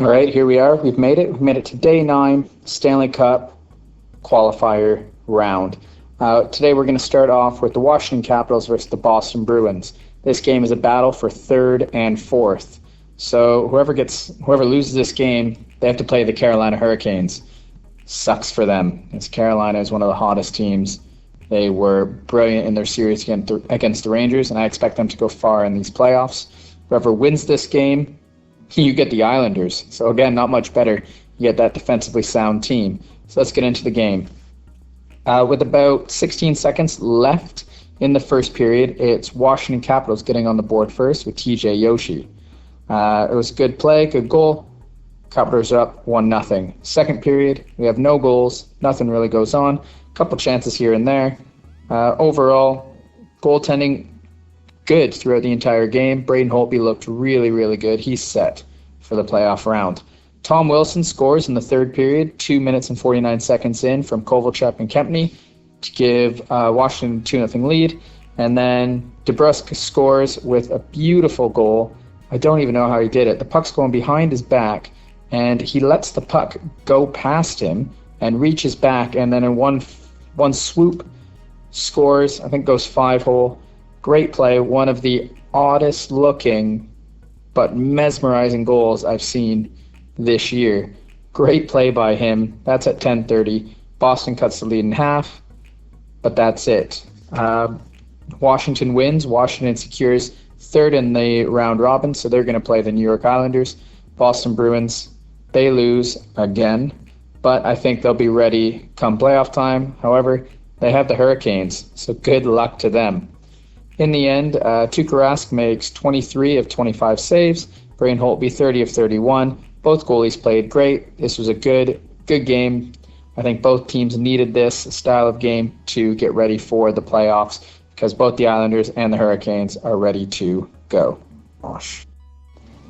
All right, here we are. We've made it. We've made it to day 9, Stanley Cup qualifier round. Today we're going to start off with the Washington Capitals versus the Boston Bruins. This game is a battle for 3rd and 4th. So whoever loses this game, they have to play the Carolina Hurricanes. Sucks for them, as Carolina is one of the hottest teams. They were brilliant in their series against the Rangers, and I expect them to go far in these playoffs. Whoever wins this game, you get the Islanders. So again, not much better. You get that defensively sound team. So let's get into the game. With about 16 seconds left in the first period, it's Washington Capitals getting on the board first with TJ Yoshi. It was good play, good goal. Capitals are up 1-0. Second period, we have no goals. Nothing really goes on. A couple chances here and there. Overall, goaltending good throughout the entire game. Braden Holtby looked really, really good. He's set for the playoff round. Tom Wilson scores in the third period, 2 minutes and 49 seconds in from Kovalchuk and Kempny to give Washington a 2-0 lead. And then DeBrusk scores with a beautiful goal. I don't even know how he did it. The puck's going behind his back, and he lets the puck go past him and reaches back, and then in one swoop scores. I think goes 5-hole. Great play. One of the oddest looking but mesmerizing goals I've seen this year. Great play by him. That's at 10:30. Boston cuts the lead in half, but that's it. Washington wins. Washington secures 3rd in the round robin, so they're going to play the New York Islanders. Boston Bruins, they lose again, but I think they'll be ready come playoff time. However, they have the Hurricanes, so good luck to them. In the end, Tuukka Rask makes 23 of 25 saves. Braden Holtby 30 of 31. Both goalies played great. This was a good game. I think both teams needed this style of game to get ready for the playoffs because both the Islanders and the Hurricanes are ready to go.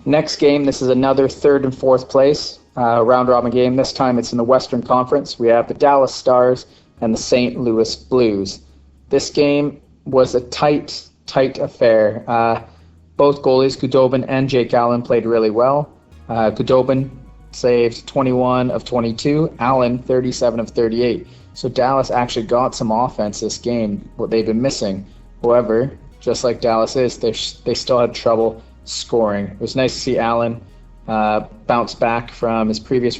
Next game, this is another 3rd and 4th place round-robin game. This time it's in the Western Conference. We have the Dallas Stars and the St. Louis Blues. This game was a tight affair. Both goalies, Goudobin and Jake Allen, played really well. Goudobin saved 21 of 22, Allen 37 of 38. So Dallas actually got some offense this game, what they've been missing. However, just like Dallas is, they still had trouble scoring. It was nice to see Allen bounce back from his previous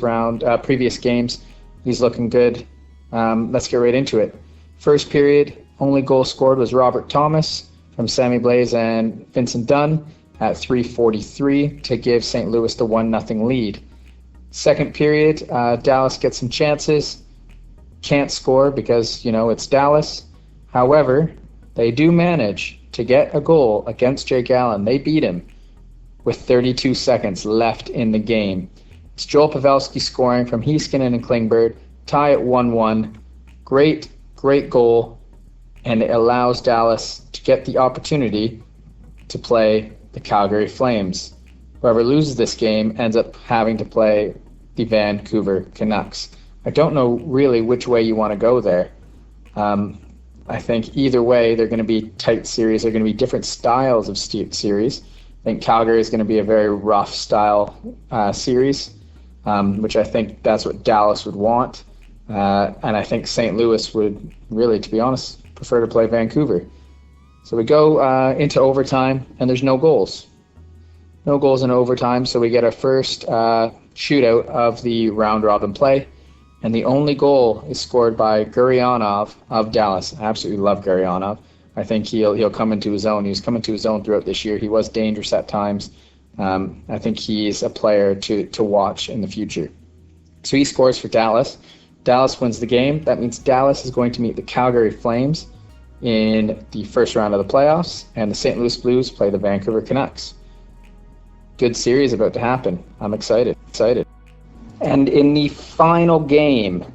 games. He's looking good. Let's get right into it. First period, only goal scored was Robert Thomas from Sammy Blais and Vincent Dunn at 3:43 to give St. Louis the 1-0 lead. Second period, Dallas gets some chances. Can't score because, it's Dallas. However, they do manage to get a goal against Jake Allen. They beat him with 32 seconds left in the game. It's Joel Pavelski scoring from Heiskanen and Klingberg. Tie at 1-1. Great goal. And it allows Dallas to get the opportunity to play the Calgary Flames. Whoever loses this game ends up having to play the Vancouver Canucks. I don't know really which way you want to go there. I think either way, they're going to be tight series. They're going to be different styles of series. I think Calgary is going to be a very rough style series, which I think that's what Dallas would want. And I think St. Louis would really, to be honest, prefer to play Vancouver. So we go into overtime, and there's no goals. No goals in overtime, so we get our first shootout of the round-robin play. And the only goal is scored by Gurianov of Dallas. I absolutely love Gurianov. I think he'll come into his own. He was coming to his own throughout this year. He was dangerous at times. I think he's a player to watch in the future. So he scores for Dallas. Dallas wins the game. That means Dallas is going to meet the Calgary Flames in the first round of the playoffs, and the St. Louis Blues play the Vancouver Canucks. Good series about to happen. I'm excited. And in the final game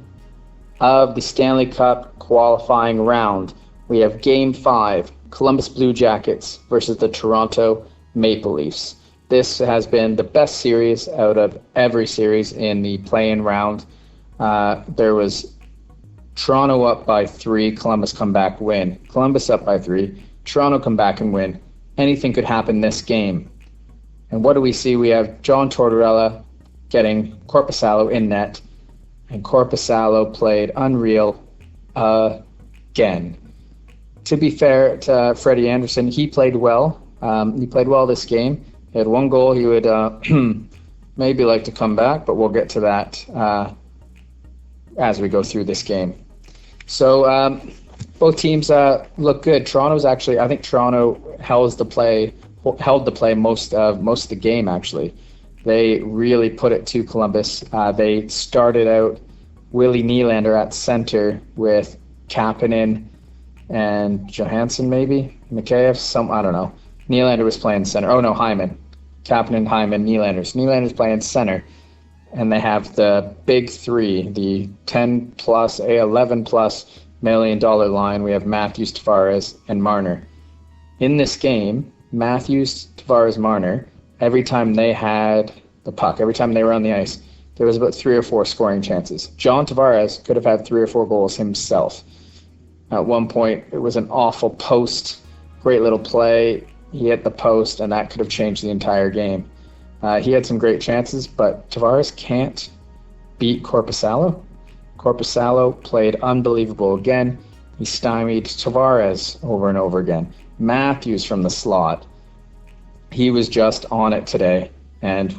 of the Stanley Cup qualifying round, we have Game 5, Columbus Blue Jackets versus the Toronto Maple Leafs. This has been the best series out of every series in the play-in round. There was Toronto up by 3, Columbus come back, win. Columbus up by 3, Toronto come back and win. Anything could happen this game. And what do we see? We have John Tortorella getting Korpisalo in net, and Korpisalo played unreal again. To be fair to Freddie Andersen, he played well. He played well this game. He had one goal. He would maybe like to come back, but we'll get to that as we go through this game. So both teams look good. I think Toronto held the play most of the game, actually. They really put it to Columbus. They started out Willie Nylander at center with Kapanen and Johansson, maybe Mikheyev, I don't know. Nylander was playing center. Oh no, Hyman. Kapanen, Hyman, Nylander's playing center. And they have the big three, the 10 plus, $11 plus million line. We have Matthews, Tavares, and Marner. In this game, Matthews, Tavares, Marner, every time they had the puck, every time they were on the ice, there was about 3 or 4 scoring chances. John Tavares could have had 3 or 4 goals himself. At one point, it was an awful post, great little play. He hit the post, and that could have changed the entire game. He had some great chances, but Tavares can't beat Korpisalo. Korpisalo played unbelievable again. He stymied Tavares over and over again. Matthews from the slot. He was just on it today, and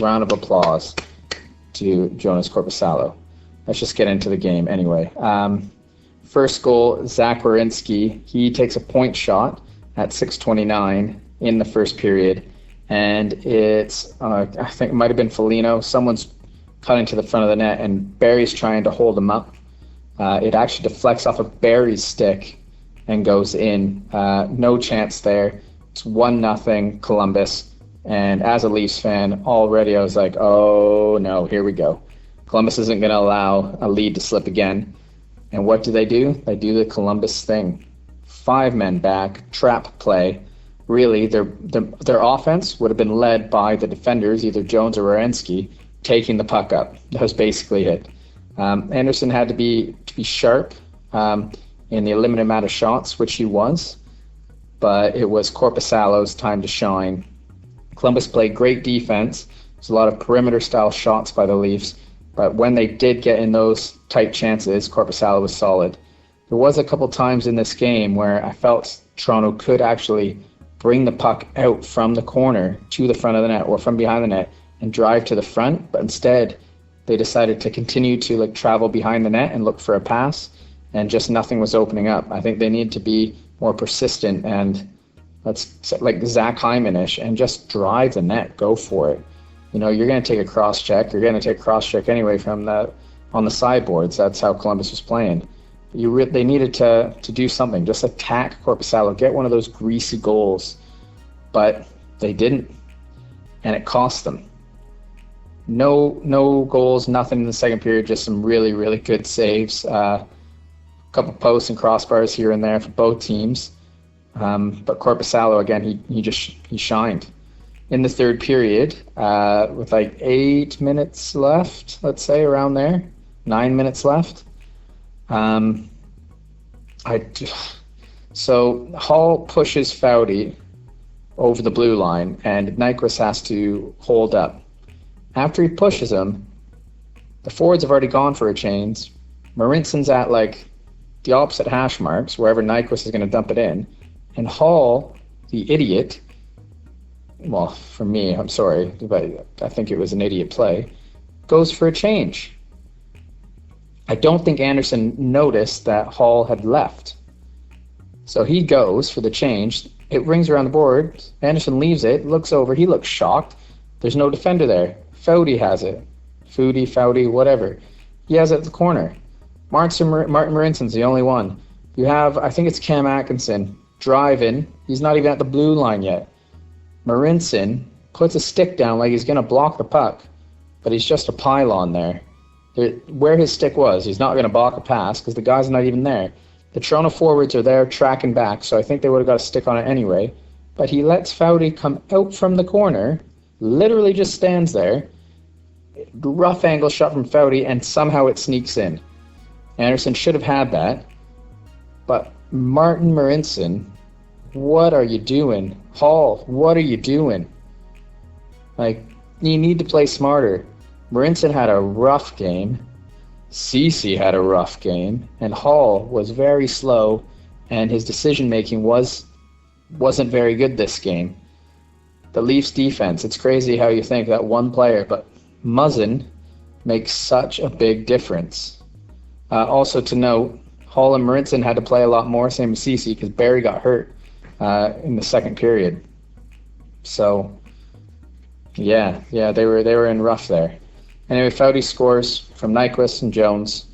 round of applause to Jonas Korpisalo. Let's just get into the game anyway. First goal, Zach Werenski. He takes a point shot at 6:29 in the first period, and it's I think it might have been Foligno. Someone's cutting to the front of the net, and Barry's trying to hold him up. It actually deflects off of Barry's stick and goes in. No chance there. It's 1-0 Columbus, and as a Leafs fan, already I was like, oh no, here we go. Columbus isn't going to allow a lead to slip again. And what do? They do the Columbus thing. 5 men back, trap play. Really, their offense would have been led by the defenders, either Jones or Werenski, taking the puck up. That was basically it. Andersen had to be sharp in the limited amount of shots, which he was, but it was Korpisalo's time to shine. Columbus played great defense. There's a lot of perimeter-style shots by the Leafs, but when they did get in those tight chances, Korpisalo was solid. There was a couple times in this game where I felt Toronto could actually bring the puck out from the corner to the front of the net or from behind the net and drive to the front, but instead they decided to continue to travel behind the net and look for a pass, and just nothing was opening up. I think they need to be more persistent and like Zach Hyman-ish and just drive the net, go for it. You're going to take a cross check. You're going to take a cross check anyway on the sideboards. That's how Columbus was playing. They needed to do something, just attack Korpisalo, get one of those greasy goals, but they didn't, and it cost them. No goals, nothing in the second period, just some really, really good saves. A couple posts and crossbars here and there for both teams. But Korpisalo, again, he shined. In the third period, with 8 minutes left, let's say, around there, 9 minutes left. So Hall pushes Foudy over the blue line, and Nyquist has to hold up. After he pushes him, the forwards have already gone for a change. Marinsson's at the opposite hash marks, wherever Nyquist is going to dump it in. And Hall, the idiot, well, for me, I'm sorry, but I think it was an idiot play, goes for a change. I don't think Andersen noticed that Hall had left. So he goes for the change. It rings around the board. Andersen leaves it, looks over. He looks shocked. There's no defender there. Foudy has it. Foudy, whatever. He has it at the corner. Martin Marinsson's the only one. You have, I think it's Cam Atkinson, driving. He's not even at the blue line yet. Marinsson puts a stick down like he's going to block the puck, but he's just a pylon there. Where his stick was, he's not going to block a pass because the guy's not even there. The Toronto forwards are there tracking back, so I think they would have got a stick on it anyway. But he lets Foudy come out from the corner, literally just stands there, rough angle shot from Foudy, and somehow it sneaks in. Andersen should have had that, but Martin Marinsson, what are you doing? Hall, what are you doing? You need to play smarter. Marinson had a rough game. CC had a rough game, and Hall was very slow, and his decision-making wasn't very good this game. The Leafs defense, it's crazy how you think that one player, but Muzzin makes such a big difference. Also to note, Hall and Marinson had to play a lot more, same as CC, because Barry got hurt in the second period. So, yeah, they were in rough there. Anyway, Foudy scores from Nyquist and Jones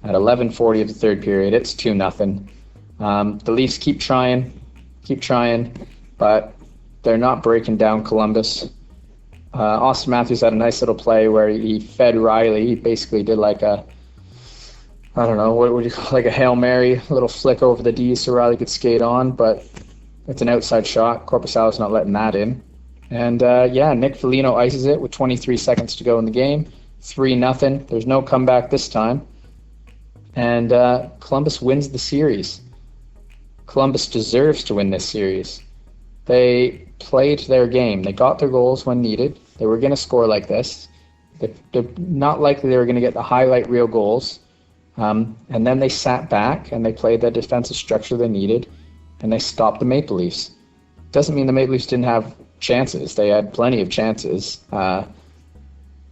at 11:40 of the third period. It's 2-0. The Leafs keep trying, but they're not breaking down Columbus. Austin Matthews had a nice little play where he fed Riley. He basically did like a, I don't know, what would you call it, like a Hail Mary, a little flick over the D so Riley could skate on, but it's an outside shot. Korpisalo's not letting that in. And Nick Foligno ices it with 23 seconds to go in the game. 3-0. There's no comeback this time. And Columbus wins the series. Columbus deserves to win this series. They played their game. They got their goals when needed. They were going to score like this. They're not likely they were going to get the highlight reel goals. And then they sat back and they played the defensive structure they needed, and they stopped the Maple Leafs. Doesn't mean the Maple Leafs didn't have chances. They had plenty of chances.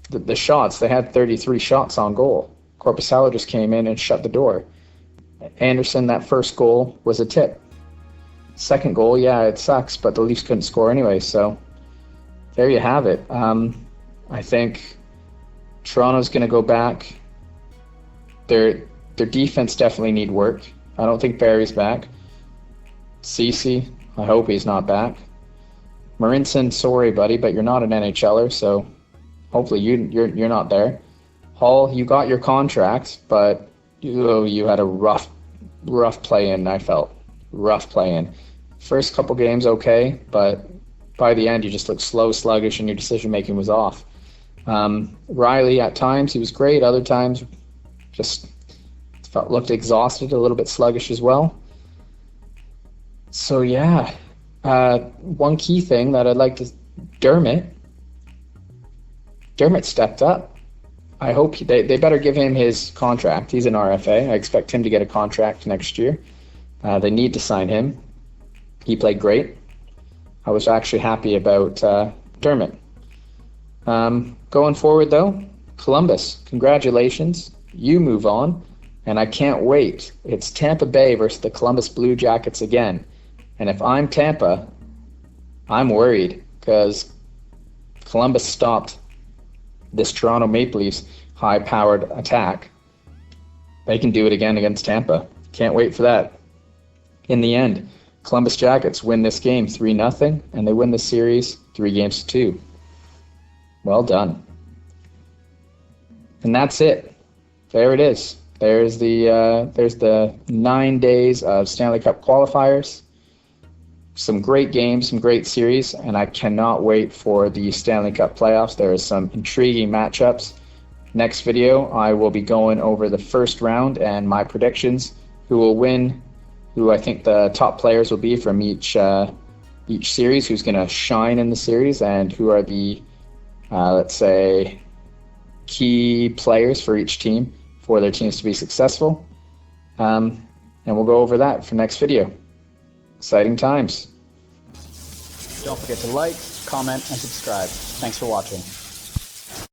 The shots, they had 33 shots on goal. Korpisalo just came in and shut the door. Anderson, that first goal was a tip. Second goal, yeah, it sucks, but the Leafs couldn't score anyway, so there you have it. I think Toronto's going to go back. Their defense definitely need work. I don't think Barry's back. Ceci, I hope he's not back. Marinson, sorry, buddy, but you're not an NHLer, so hopefully you're not there. Hall, you got your contract, but you had a rough play-in, I felt. Rough play-in. First couple games, okay, but by the end, you just looked slow, sluggish, and your decision-making was off. Riley, at times, he was great. Other times, just looked exhausted, a little bit sluggish as well. So, yeah. One key thing that I'd like to... Dermott stepped up. I hope they better give him his contract. He's an RFA. I expect him to get a contract next year. They need to sign him. He played great. I was actually happy about Dermott. Going forward, though, Columbus, congratulations. You move on, and I can't wait. It's Tampa Bay versus the Columbus Blue Jackets again. And if I'm Tampa, I'm worried because Columbus stopped this Toronto Maple Leafs high-powered attack. They can do it again against Tampa. Can't wait for that. In the end, Columbus Jackets win this game 3-0, and they win the series 3-2. Well done. And that's it. There it is. There's the 9 days of Stanley Cup qualifiers. Some great games, some great series, and I cannot wait for the Stanley Cup playoffs. There are some intriguing matchups. Next video, I will be going over the first round and my predictions, who will win, who I think the top players will be from each series, who's going to shine in the series, and who are the, let's say, key players for each team for their teams to be successful. And we'll go over that for next video. Exciting times. Don't forget to like, comment, and subscribe. Thanks for watching.